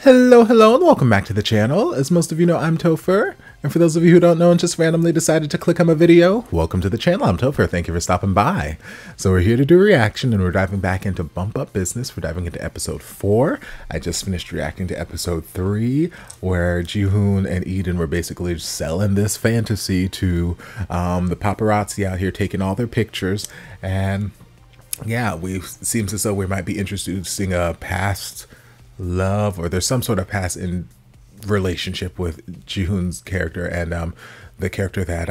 Hello, hello, and welcome back to the channel. As most of you know, I'm Topher. And for those of you who don't know and just randomly decided to click on my video, welcome to the channel. I'm Topher. Thank you for stopping by. So we're here to do a reaction, and we're diving back into Bump Up Business. We're diving into episode 4. I just finished reacting to episode 3, where Jihoon and Eden were basically selling this fantasy to the paparazzi out here, taking all their pictures. And yeah, seems as though we might be introducing a past love, or there's some sort of past in relationship with Jihoon's character and the character that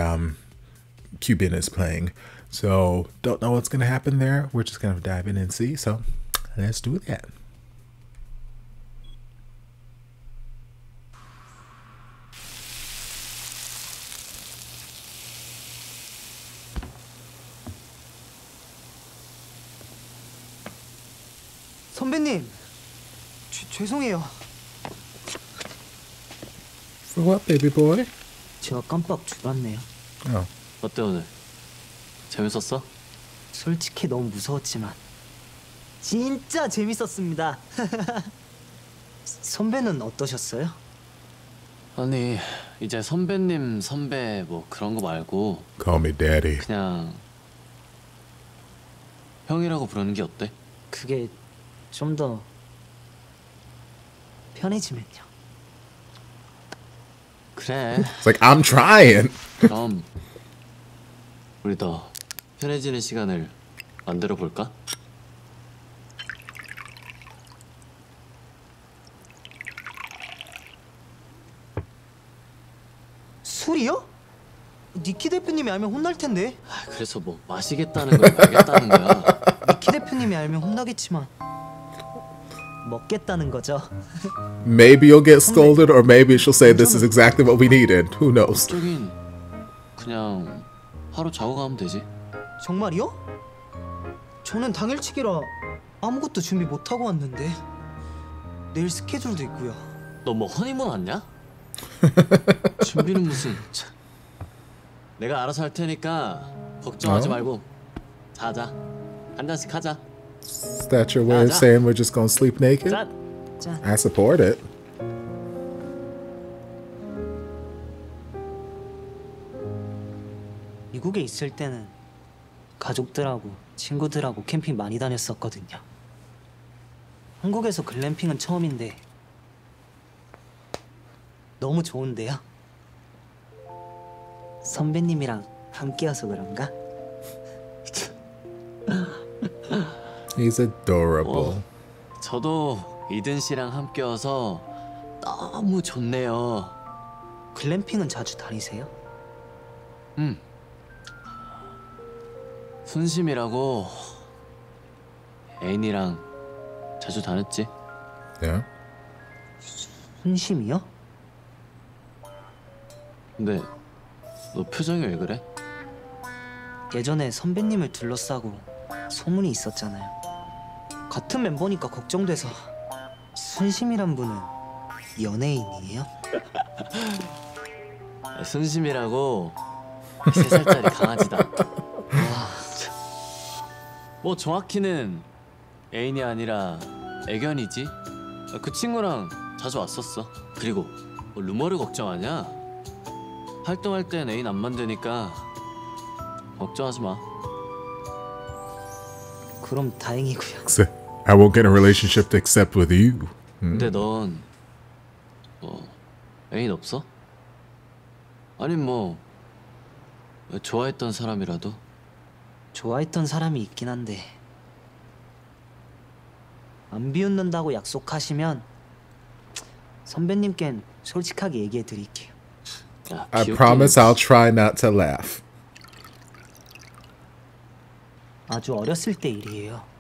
Kyubin is playing. So don't know what's gonna happen there. We're just gonna dive in and see. So let's do that. 선배님, 죄송해요. For what, baby boy? 제가 깜빡 졸았네요. 어때 오늘? 재밌었어? 솔직히 너무 무서웠지만 진짜 재밌었습니다. 선배는 어떠셨어요? 아니 이제 선배님 선배 뭐 그런 거 말고 Call me daddy. 그냥 형이라고 부르는 게 어때? 그게 좀 더 편해지면요. 그래. It's like I'm trying. 그럼 우리 더 편해지는 시간을 만들어 볼까? 술이요? 니키 대표님이 알면 혼날 텐데. 그래서 뭐 마시겠다는 거야, 말겠다는 거야? 니키 대표님이 알면 혼나겠지만 먹겠다는 거죠. Maybe you'll get scolded, or maybe she'll say this is exactly what we needed. Who knows? 저긴 그냥 하루 자고 가면 되지. 정말이요? 저는 당일치기라 아무것도 준비 못하고 왔는데 내일 스케줄도 있고요. 너 뭐 허니문 왔냐? 준비는 무슨. 내가 알아서 할 테니까 걱정하지 말고 자자. 한 잔씩 하자. Is that your way of saying we're just gonna sleep naked? 짠. 짠. I support it. 미국에 있을 때는 가족들하고 친구들하고 캠핑 많이 다녔었거든요. 한국에서 글램핑은 처음인데 너무 좋은데요. 선배님이랑 함께여서 그런가? He's adorable. 저도 이든 씨랑 함께여서 너무 좋네요. 글램핑은 자주 다니세요? 순심이라고 애인이랑 자주 다녔지. Yeah. 순심이요? 근데 너 표정이 왜 그래? 예전에 선배님을 둘러싸고 소문이 있었잖아요. 같은 멤버니까 걱정돼서. 순심이란 분은 연예인이에요? 순심이라고 3살짜리 강아지다. 와, 뭐 정확히는 애인이 아니라 애견이지. 그 친구랑 자주 왔었어. 그리고 뭐 루머를 걱정하냐? 활동할 땐 애인 안 만드니까 걱정하지 마. 그럼 다행이고요. I won't get a relationship except with you. 근데 넌 뭐 애인 없어? 아니 뭐 좋아했던 사람이라도? 좋아했던 사람이 있긴 한데 안 비웃는다고 약속하시면 선배님께는 솔직하게 얘기해 드릴게요. 야, I promise I'll try not to laugh. 아주 어렸을 때 일이에요.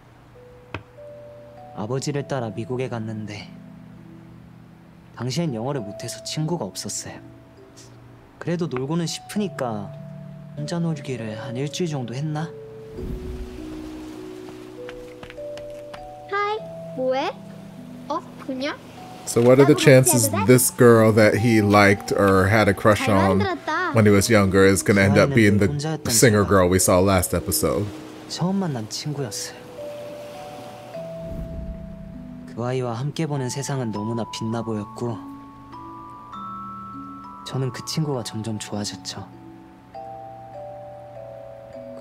아버지를 따라 미국에 갔는데 당시엔 영어를 못해서 친구가 없었어요. 그래도 놀고는 싶으니까 혼자 놀기를 한 일주일 정도 했나? 하이, 뭐해? 그냥? So what are the chances this girl that he liked or had a crush on when he was younger is going to end up being the singer girl we saw last episode? 처음 만난 친구였어요. 그 아이와 함께 보는 세상은 너무나 빛나 보였고 저는 그 친구가 점점 좋아졌죠.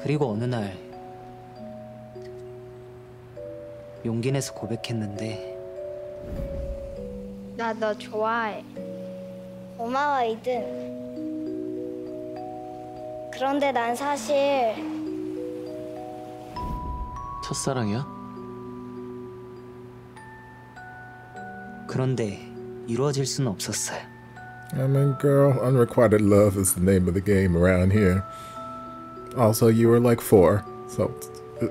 그리고 어느 날 용기 내서 고백했는데 나 너 좋아해. 고마워, 이든. 그런데 난 사실 첫사랑이야? 그런데 이루어질 수는 없었어요. I mean, girl, unrequited love is the name of the game around here. Also, you were like 4, so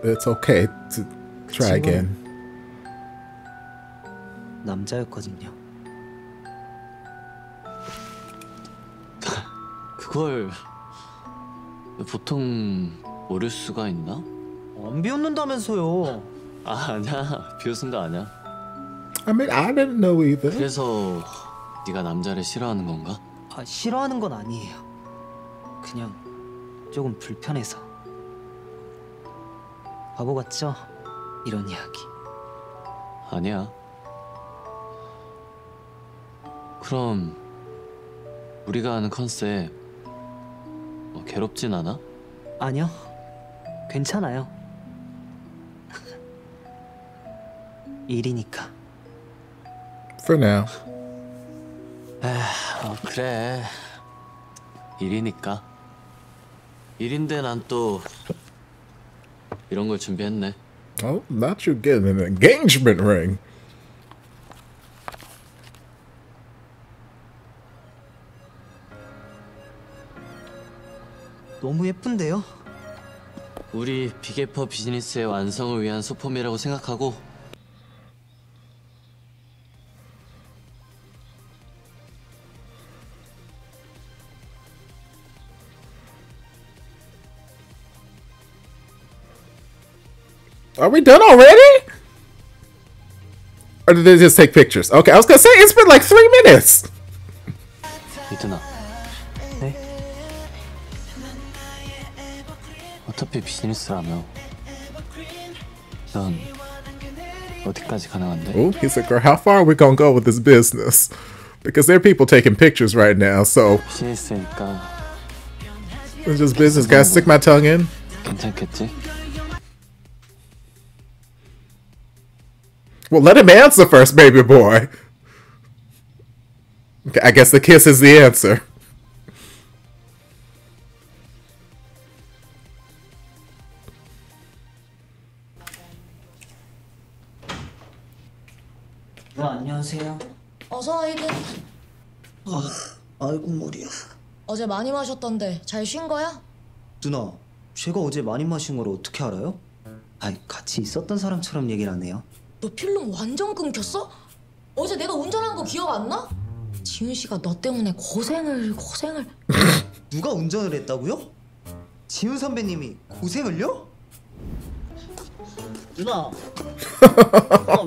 it's okay to try again. 남자였거든요. 그걸 보통 모를 수가 있나? 안 비웃는다면서요. 아니야, 비웃은 거 아니야. I mean, I didn't know either. 그래서 네가 남자를 싫어하는 건가? 아, 싫어하는 건 아니에요. 그냥 조금 불편해서. 바보 같죠? 이런 이야기. 아니야. 그럼 우리가 하는 컨셉 괴롭진 않아? 아니요. 괜찮아요. 일이니까. For now. 그래. 일이니까. 일인데 난 또 이런 걸 준비했네. Oh, not you getting an engagement ring. 너무 예쁜데요? 우리 비계퍼 비즈니스의 완성을 위한 소품이라고 생각하고 Are we done already? Or did they just take pictures? Okay, I was gonna say it's been like 3 minutes. 이든아. 네? 어차피 비즈니스라며. 넌 어디까지 가능한데? Oh, he said, girl, how far are we gonna go with this business? Because there are people taking pictures right now, so 비즈니스니까 it's just business. Gotta stick my tongue in. 괜찮겠지? Well, let him answer first, baby boy. Okay, I guess the kiss is the answer. 안녕하세요. 어서 와, 이든. 아이고 머리야. 어제 많이 마셨던데 잘 쉰 거야? 누나, 제가 어제 많이 마신 걸 어떻게 알아요? 아니, 같이 있었던 사람처럼 얘기를 하네요. 너 필름 완전 끊겼어? 어제 내가 운전한 거 기억 안 나? 지훈 씨가 너 때문에 고생을. 누가 운전을 했다고요? 지훈 선배님이 고생을요? 누나,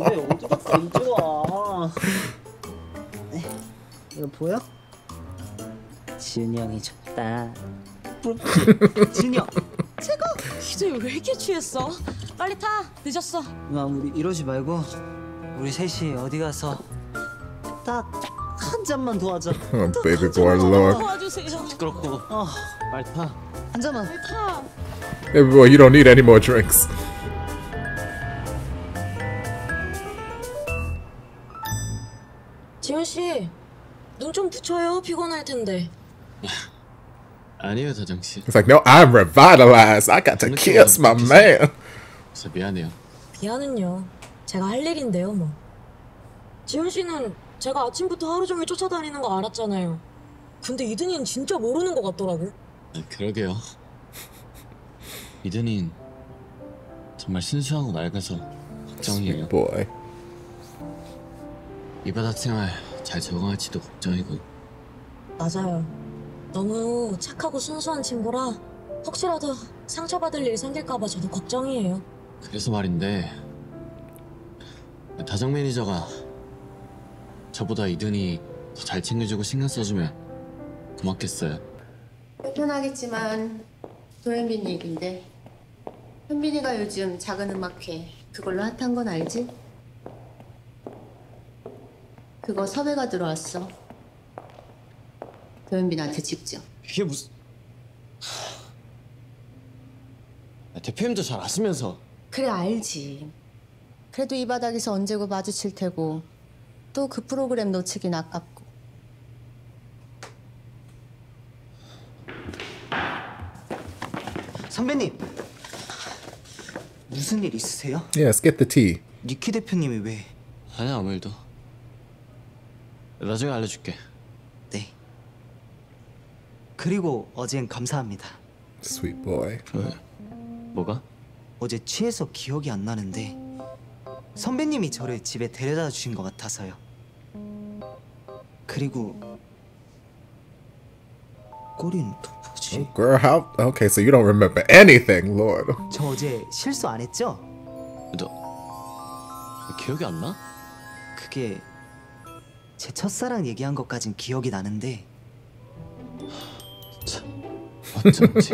왜 어제부터 일찍 와? 이거 보여? 지훈이 형이 줬다. 부럽지? 지훈이 형. 제가 이제 왜 이렇게 취했어? 빨리 타. 늦었어. 누나, 우리 이러지 말고 우리 셋이 어디 가서 딱 한 잔만 더 하자. Oh, baby boy, Lord. 도와주세요. 시끄럽고 빨리 타. 한 잔만. 타. Baby boy, you don't need any more drinks. 지훈 씨, 눈 좀 붙여요. 피곤할 텐데. 아니에요, 다정씨. It's like, no, I'm revitalized. I got to kiss my man. 진짜 미안해요. 미안은요. 제가 할 일인데요, 뭐. 지훈 씨는 제가 아침부터 하루 종일 쫓아다니는 거 알았잖아요. 근데 이든이는 진짜 모르는 것 같더라고. 그러게요. 이든이 정말 순수하고 맑아서 걱정이에요. Boy. 이 바닥 생활 잘 적응할지도 걱정이고. 맞아요. 너무 착하고 순수한 친구라 혹시라도 상처받을 일 생길까봐 저도 걱정이에요. 그래서 말인데 다정 매니저가 저보다 이든이 더 잘 챙겨주고 신경 써주면 고맙겠어요. 불편하겠지만 도현빈 얘긴데 현빈이가 요즘 작은 음악회 그걸로 핫한 건 알지? 그거 섭외가 들어왔어. 도현빈한테 직접. 이게 무슨... 대표님도 잘 아시면서. 그래 알지. 그래도 이 바닥에서 언제고 마주칠 테고 또 그 프로그램 놓치긴 아깝고. 선배님, 무슨 일 있으세요? Yes, get the tea. 니키 대표님이 왜? 아니야, 아무 일도. 나중에 알려줄게. 네. 그리고 어젠 감사합니다. Sweet boy. 왜? 뭐가? 어제 취해서 기억이 안 나는데 선배님이 저를 집에 데려다 주신 것 같아서요. 그리고 꼬리는 또 뭐지? Girl, how? Okay, so you don't remember anything, Lord. 저 어제 실수 안 했죠? 너 기억이 안 나? 그게 제 첫사랑 얘기한 것까진 기억이 나는데 어쩐지.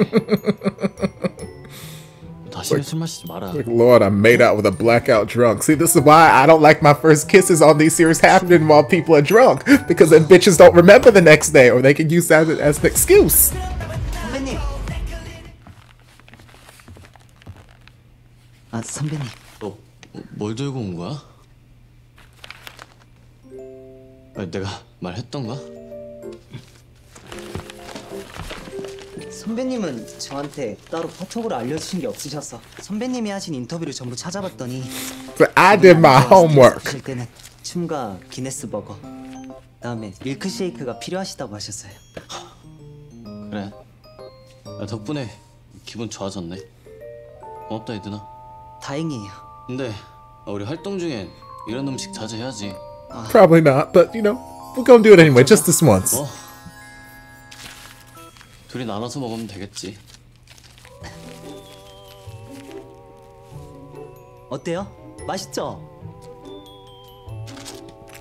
다시는 술 마시지 마라. Like, Lord, I made out with a blackout drunk. See, this is why I don't like my first kisses on these series happening while people are drunk. Because then bitches don't remember the next day, or they can use that as an excuse. 선배님. 아, 선배님. 너 뭘 들고 온 거야? 아니, 내가 말했던가? 선배님은 저한테 따로 카톡으로 알려주신 게 없으셔서 선배님이 하신 인터뷰를 전부 찾아봤더니 But I did my homework. 하실 때는 춤과 기네스 버거, 그다음에 밀크쉐이크가 필요하시다고 하셨어요. 그래. 야, 덕분에 기분 좋아졌네. 고맙다, 이드나. 다행이에요. 근데 우리 활동 중엔 이런 음식 자주 해야지. Probably not, but you know, we're gonna do it anyway, just this once. 뭐? 둘이 나눠서 먹으면 되겠지. 어때요? 맛있죠?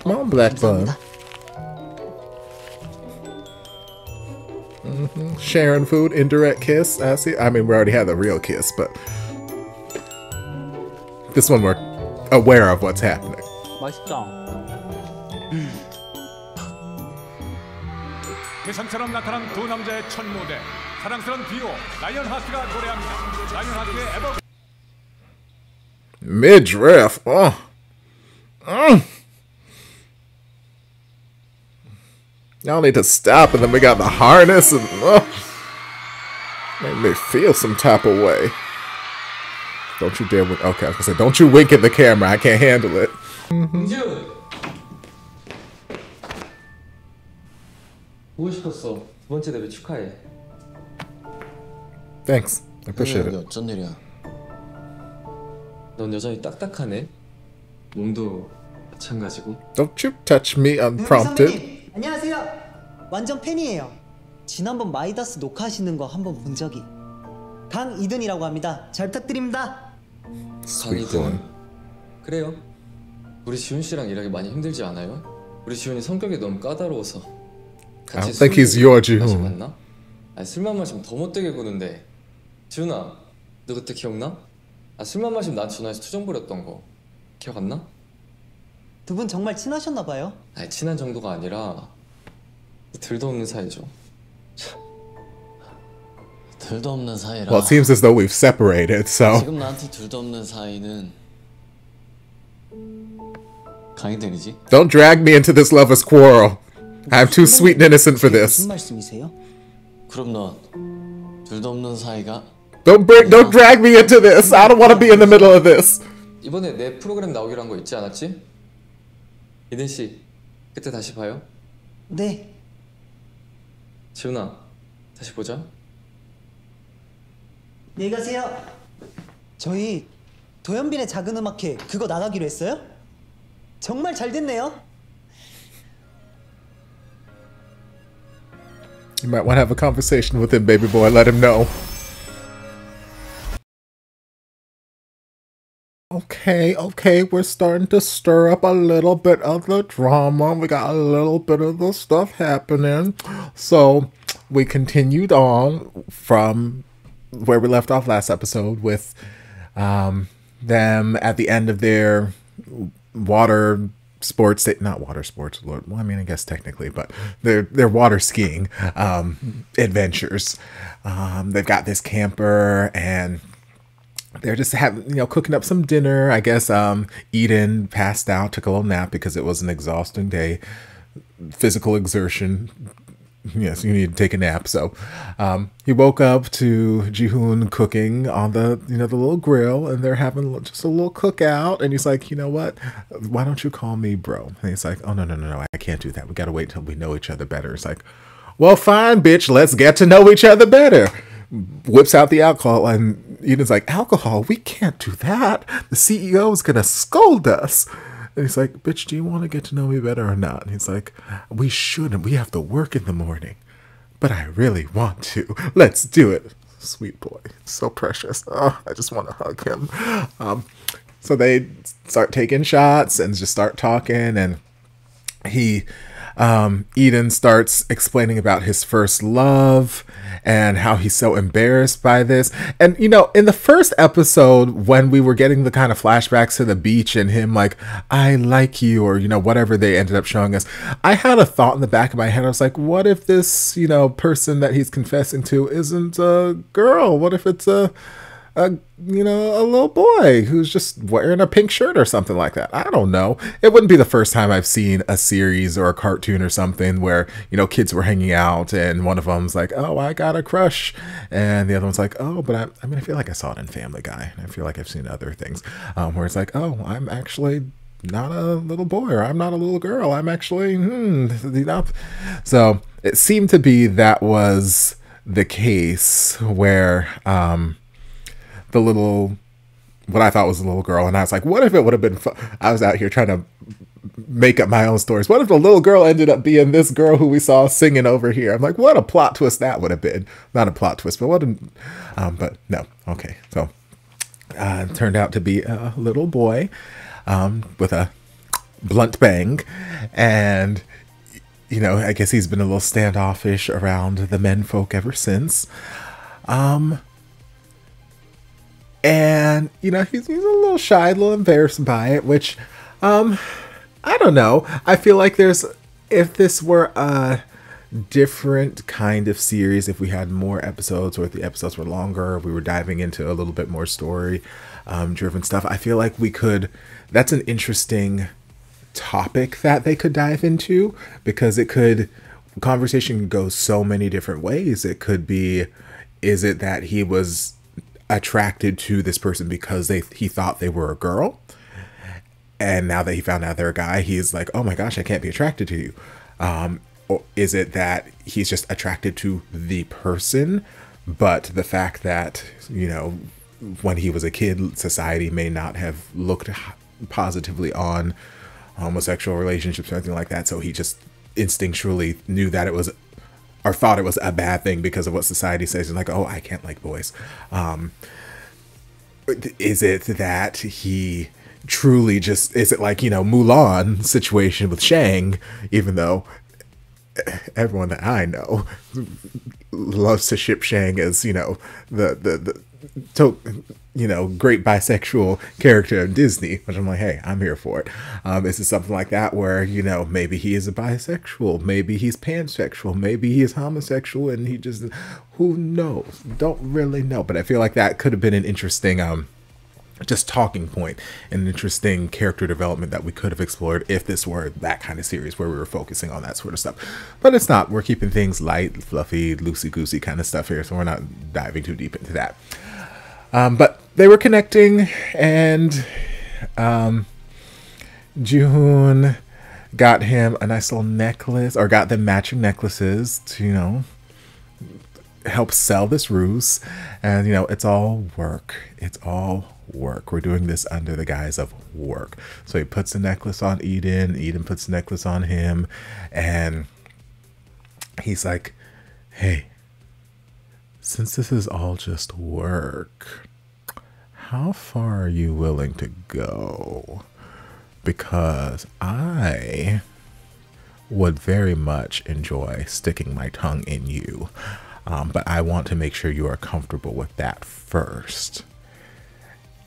Come on, Black Bun. 감사합니다. Sharing food, indirect kiss. I see. I mean, we already had the real kiss, but this one we're aware of what's happening. 맛있죠? 대상처럼 나타난 두 남자의 첫 무대, 사랑스러운 듀오 라이언 하트가 노래합니다. 라이언 하트의 에버. Midriff. Y'all need to stop, and then we got the harness, and made me feel some type of way. Don't you dare wink. Okay, I was gonna say, don't you wink at the camera. I can't handle it. 보고 싶었어. 두 번째 데뷔 축하해. Thanks. I appreciate it. 어쩐 일이야? 넌 여전히 딱딱하네. 몸도 마찬가지고. Don't you touch me unprompted. 선배님, 안녕하세요. 완전 팬이에요. 지난번 마이다스 녹화하시는 거 한번 본 적이. 강이든이라고 합니다. 잘 부탁드립니다. Sweet boy. 그래요. 우리 지훈 씨랑 일하기 많이 힘들지 않아요? 우리 지훈이 성격이 너무 까다로워서. I don't think he's Yoojung. 맞나? 아니 술만 마시면 더 못되게 구는데. 지훈아, 너 그때 기억나? 아 술만 마시면 난 전화해서 투정 부렸던 거 기억 안 나? 두 분 정말 친하셨나 봐요. 아니 친한 정도가 아니라 들도 없는 사이죠. 둘도 없는 사이라. Well, it seems as though we've separated, so. 지금 나한테 둘도 없는 사이는 강희들이지. Don't drag me into this lover's quarrel. I'm too sweet and innocent for this. 무슨 말씀이세요? 그럼 넌 둘도 없는 사이가 Don't drag me into this. I don't want to be in the middle of this. 이번에 내 프로그램 나오기로 한 거 있지 않았지? 이든 씨, 그때 다시 봐요. 네. 지훈아, 다시 보자. 안녕히 가세요. 저희 도현빈의 작은 음악회 그거 나가기로 했어요? 정말 잘 됐네요. You might want to have a conversation with him, baby boy. Let him know. Okay, we're starting to stir up a little bit of the drama. We got a little bit of the stuff happening. So we continued on from where we left off last episode with them at the end of their water sports, not water sports, well, I mean, I guess technically, but they're water skiing adventures. They've got this camper, and they're just having, cooking up some dinner. I guess Eden passed out, took a little nap because it was an exhausting day, physical exertion. Yes, you need to take a nap. So he woke up to Jihoon cooking on the the little grill, and they're having just a little cookout. And he's like, you know what? Why don't you call me bro? And he's like, oh no, I can't do that. We gotta wait till we know each other better. It's like, well, fine, bitch. Let's get to know each other better. Whips out the alcohol, and Eden's like, alcohol? We can't do that. The CEO is gonna scold us. And he's like, bitch, do you want to get to know me better or not? And he's like, we shouldn't. We have to work in the morning. But I really want to. Let's do it. Sweet boy. So precious. Oh, I just want to hug him. So they start taking shots and just start talking. And Eden starts explaining about his first love and how he's so embarrassed by this. And, in the first episode, when we were getting the kind of flashbacks to the beach and him like, I like you, or, whatever they ended up showing us, I had a thought in the back of my head. I was like, what if this, person that he's confessing to isn't a girl? What if it's a little boy who's just wearing a pink shirt or something like that? I don't know. It wouldn't be the first time I've seen a series or a cartoon or something where, kids were hanging out and one of them's like, oh, I got a crush. And the other one's like, oh, but I feel like I saw it in Family Guy. I feel like I've seen other things where it's like, oh, I'm actually not a little boy, or I'm not a little girl. I'm actually, So it seemed to be that was the case where, what I thought was a little girl, and I was like, what if it would have been fun? I was out here trying to make up my own stories. What if the little girl ended up being this girl who we saw singing over here? I'm like, what a plot twist that would have been. Not a plot twist, but but no. Okay. So it turned out to be a little boy with a blunt bang, and I guess he's been a little standoffish around the men folk ever since. And, he's a little shy, a little embarrassed by it, which, I don't know. I feel like if this were a different kind of series, if we had more episodes, or if the episodes were longer, or we were diving into a little bit more story driven stuff, I feel like that's an interesting topic that they could dive into, because conversation could go so many different ways. It could be, is it that he was attracted to this person because he thought they were a girl, and now that he found out they're a guy, he's like, oh my gosh, I can't be attracted to you? Or is it that he's just attracted to the person, but the fact that when he was a kid, society may not have looked positively on homosexual relationships or anything like that, so he just instinctually knew that it was, or thought it was, a bad thing because of what society says. And like, oh, I can't like boys. Is it that he truly just, is it like, Mulan situation with Shang, even though everyone that I know loves to ship Shang as, great bisexual character in Disney, which I'm like, hey, I'm here for it. Is it something like that where, maybe he is a bisexual, maybe he's pansexual, maybe he is homosexual, and he just, who knows? Don't really know. But I feel like that could have been an interesting, just talking point, an interesting character development that we could have explored if this were that kind of series where we were focusing on that sort of stuff. But it's not. We're keeping things light, fluffy, loosey-goosey kind of stuff here, so we're not diving too deep into that. But they were connecting, and Jihoon got him a nice little necklace, or got them matching necklaces to, help sell this ruse. And, it's all work. It's all work. We're doing this under the guise of work. So he puts the necklace on Eden. Eden puts the necklace on him. And he's like, hey, since this is all just work, how far are you willing to go? Because I would very much enjoy sticking my tongue in you. But I want to make sure you are comfortable with that first.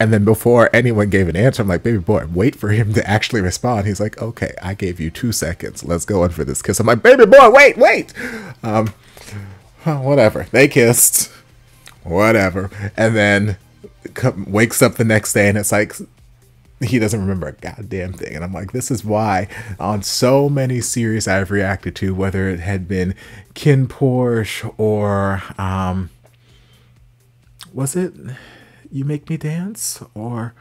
And then before anyone gave an answer, I'm like, baby boy, wait for him to actually respond. He's like, okay, I gave you 2 seconds. Let's go in for this kiss. I'm like, baby boy, wait. Whatever. They kissed. Whatever. And then wakes up the next day and it's like, he doesn't remember a goddamn thing. And I'm like, this is why on so many series I've reacted to, whether it had been Kin Porsche or was it You Make Me Dance, or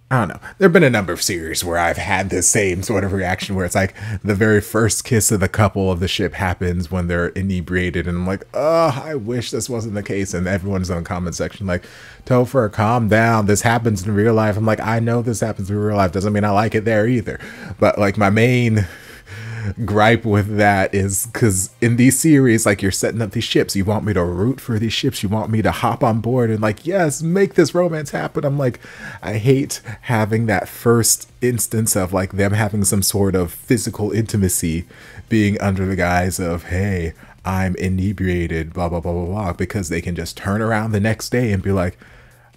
I don't know. There have been a number of series where I've had the same sort of reaction where it's like the very first kiss of the couple of the ship happens when they're inebriated. And I'm like, oh, I wish this wasn't the case. And everyone's in the comment section like, Topher, calm down. This happens in real life. I'm like, I know this happens in real life. Doesn't mean I like it there either. But like my main gripe with that is because in these series, like, you're setting up these ships, you want me to root for these ships, you want me to hop on board and like, yes, make this romance happen. I'm like, I hate having that first instance of like them having some sort of physical intimacy being under the guise of, hey, I'm inebriated, blah blah blah blah blah, because they can just turn around the next day and be like,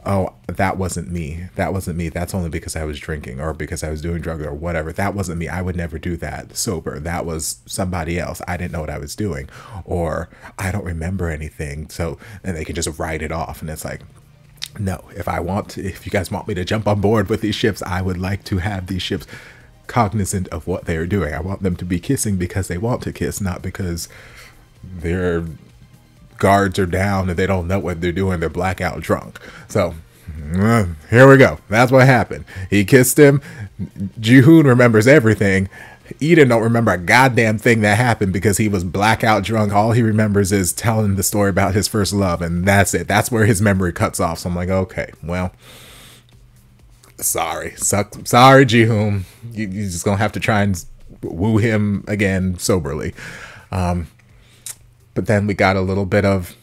oh, that wasn't me. That's only because I was drinking or because I was doing drugs or whatever. That wasn't me. I would never do that sober. That was somebody else. I didn't know what I was doing, or I don't remember anything. So, and they can just write it off. And it's like, no, if you guys want me to jump on board with these ships, I would like to have these ships cognizant of what they're doing. I want them to be kissing because they want to kiss, not because they're guards are down and they don't know what they're doing. They're blackout drunk. So here we go. That's what happened. He kissed him. Ji-hoon remembers everything. Eden don't remember a goddamn thing that happened because he was blackout drunk. All he remembers is telling the story about his first love, and that's it. That's where his memory cuts off. So I'm like, okay, well, sorry Ji-hoon. You're just gonna have to try and woo him again soberly. But then we got a little bit of,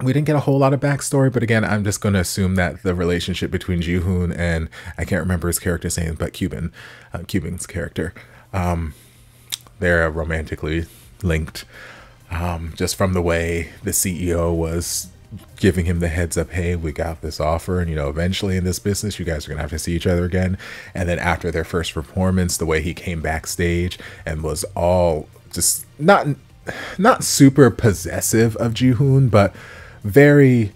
we didn't get a whole lot of backstory, but again, I'm just going to assume that the relationship between Ji-hoon and, I can't remember his character's name, but Cuban's character, they're romantically linked, just from the way the CEO was giving him the heads up, hey, we got this offer, and, you know, eventually in this business, you guys are going to have to see each other again. And then after their first performance, the way he came backstage and was all just not super possessive of Ji-hoon, but very,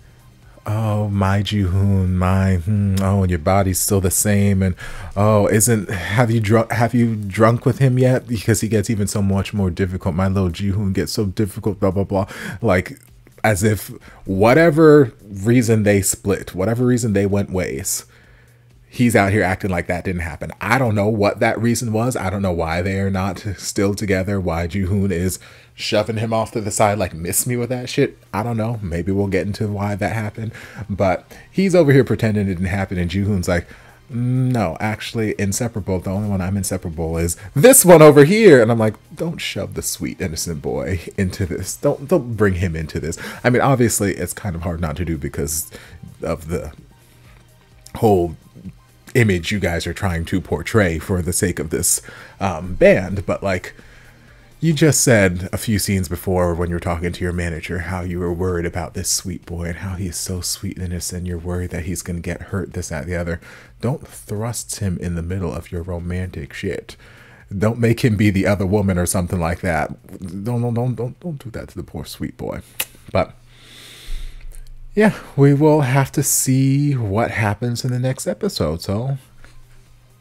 oh, my Ji-hoon, oh, and your body's still the same, and oh, have you drunk with him yet? Because he gets even so much more difficult. My little Ji-hoon gets so difficult, blah blah blah. Like, as if whatever reason they split, whatever reason they went ways, he's out here acting like that didn't happen. I don't know what that reason was. I don't know why they are not still together, why Ji-hoon is shoving him off to the side like, miss me with that shit. I don't know. Maybe we'll get into why that happened. But he's over here pretending it didn't happen, and Ji-hoon's like, no, actually inseparable. The only one I'm inseparable is this one over here. And I'm like, don't shove the sweet innocent boy into this. Don't bring him into this. I mean, obviously it's kind of hard not to do because of the whole image you guys are trying to portray for the sake of this band, but like, you just said a few scenes before when you were talking to your manager how you were worried about this sweet boy and how he's so sweet and innocent, you're worried that he's gonna get hurt, this, that, the other. Don't thrust him in the middle of your romantic shit. Don't make him be the other woman or something like that. Don't do that to the poor sweet boy. But yeah, we will have to see what happens in the next episode, so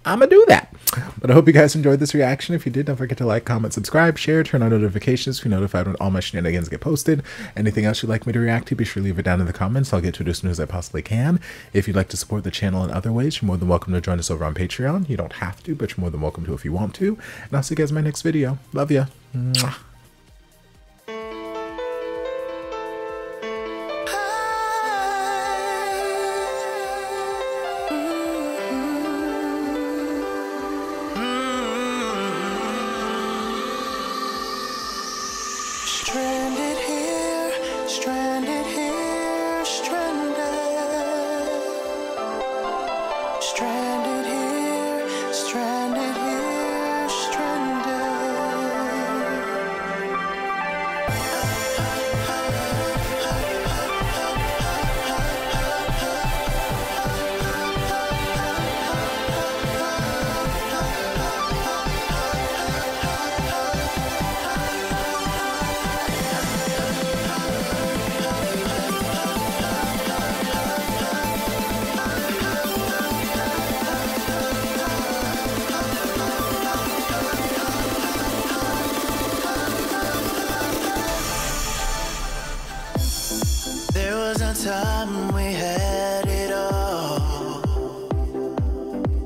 I'm gonna do that. But I hope you guys enjoyed this reaction. If you did, don't forget to like, comment, subscribe, share, turn on notifications to be notified when all my shenanigans get posted. Anything else you'd like me to react to, be sure to leave it down in the comments. I'll get to it as soon as I possibly can. If you'd like to support the channel in other ways, you're more than welcome to join us over on Patreon. You don't have to, but you're more than welcome to if you want to. And I'll see you guys in my next video. Love ya. Mwah. Stranded here, stranded here, stranded. Stranded here, stranded here, stranded.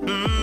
Mm.